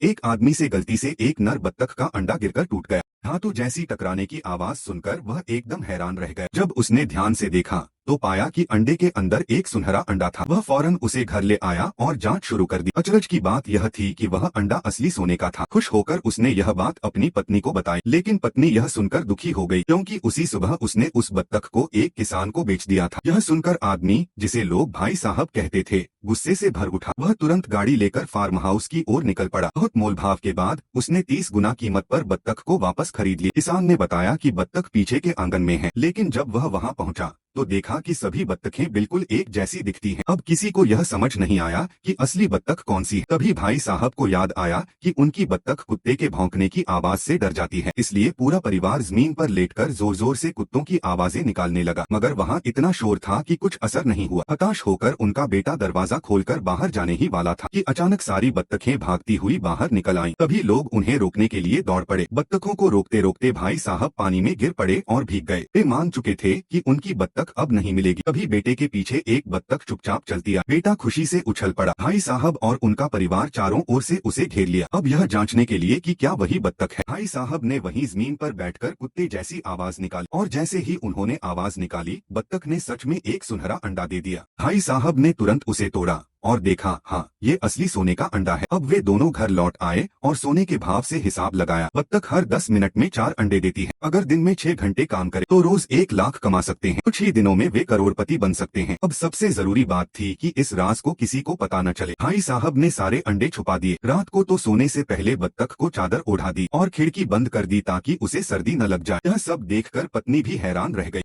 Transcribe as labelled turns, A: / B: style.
A: एक आदमी से गलती से एक नर बत्तख का अंडा गिरकर टूट गया। धातु जैसी टकराने की आवाज सुनकर वह एकदम हैरान रह गया। जब उसने ध्यान से देखा तो पाया कि अंडे के अंदर एक सुनहरा अंडा था। वह फौरन उसे घर ले आया और जांच शुरू कर दी। अचरज की बात यह थी कि वह अंडा असली सोने का था। खुश होकर उसने यह बात अपनी पत्नी को बताई, लेकिन पत्नी यह सुनकर दुखी हो गई, क्योंकि उसी सुबह उसने उस बत्तख को एक किसान को बेच दिया था। यह सुनकर आदमी, जिसे लोग भाई साहब कहते थे, गुस्से से भर उठा। वह तुरंत गाड़ी लेकर फार्म हाउस की ओर निकल पड़ा। बहुत मोलभाव के बाद उसने 30 गुना कीमत पर बत्तख को वापस खरीद लिया। किसान ने बताया कि बत्तख पीछे के आंगन में है, लेकिन जब वह वहां पहुंचा तो देखा कि सभी बत्तखें बिल्कुल एक जैसी दिखती हैं। अब किसी को यह समझ नहीं आया कि असली बत्तख कौन सी है। तभी भाई साहब को याद आया कि उनकी बत्तख कुत्ते के भौंकने की आवाज से डर जाती है, इसलिए पूरा परिवार जमीन पर लेटकर जोर जोर से कुत्तों की आवाजें निकालने लगा, मगर वहाँ इतना शोर था कि कुछ असर नहीं हुआ। हताश होकर उनका बेटा दरवाजा खोलकर बाहर जाने ही वाला था कि अचानक सारी बत्तखें भागती हुई बाहर निकल आईं। तभी लोग उन्हें रोकने के लिए दौड़ पड़े। बत्तखों को रोकते रोकते भाई साहब पानी में गिर पड़े और भीग गए। वे मान चुके थे कि उनकी बत्तख अब नहीं मिलेगी। तभी बेटे के पीछे एक बत्तख चुपचाप चलती आई। बेटा खुशी से उछल पड़ा। भाई साहब और उनका परिवार चारों ओर से उसे घेर लिया, अब यह जांचने के लिए कि क्या वही बत्तख है। भाई साहब ने वहीं जमीन पर बैठकर कुत्ते जैसी आवाज निकाली, और जैसे ही उन्होंने आवाज निकाली, बत्तख ने सच में एक सुनहरा अंडा दे दिया। भाई साहब ने तुरंत उसे तोड़ा और देखा, हाँ, ये असली सोने का अंडा है। अब वे दोनों घर लौट आए और सोने के भाव से हिसाब लगाया। बत्तख हर 10 मिनट में 4 अंडे देती है। अगर दिन में 6 घंटे काम करे तो रोज 1 लाख कमा सकते हैं। कुछ ही दिनों में वे करोड़पति बन सकते हैं। अब सबसे जरूरी बात थी कि इस राज को किसी को पता न चले। भाई साहब ने सारे अंडे छुपा दिए। रात को तो सोने से पहले बत्तख को चादर ओढ़ा दी और खिड़की बंद कर दी ताकि उसे सर्दी न लग जाए। यह सब देखकर पत्नी भी हैरान रह गई।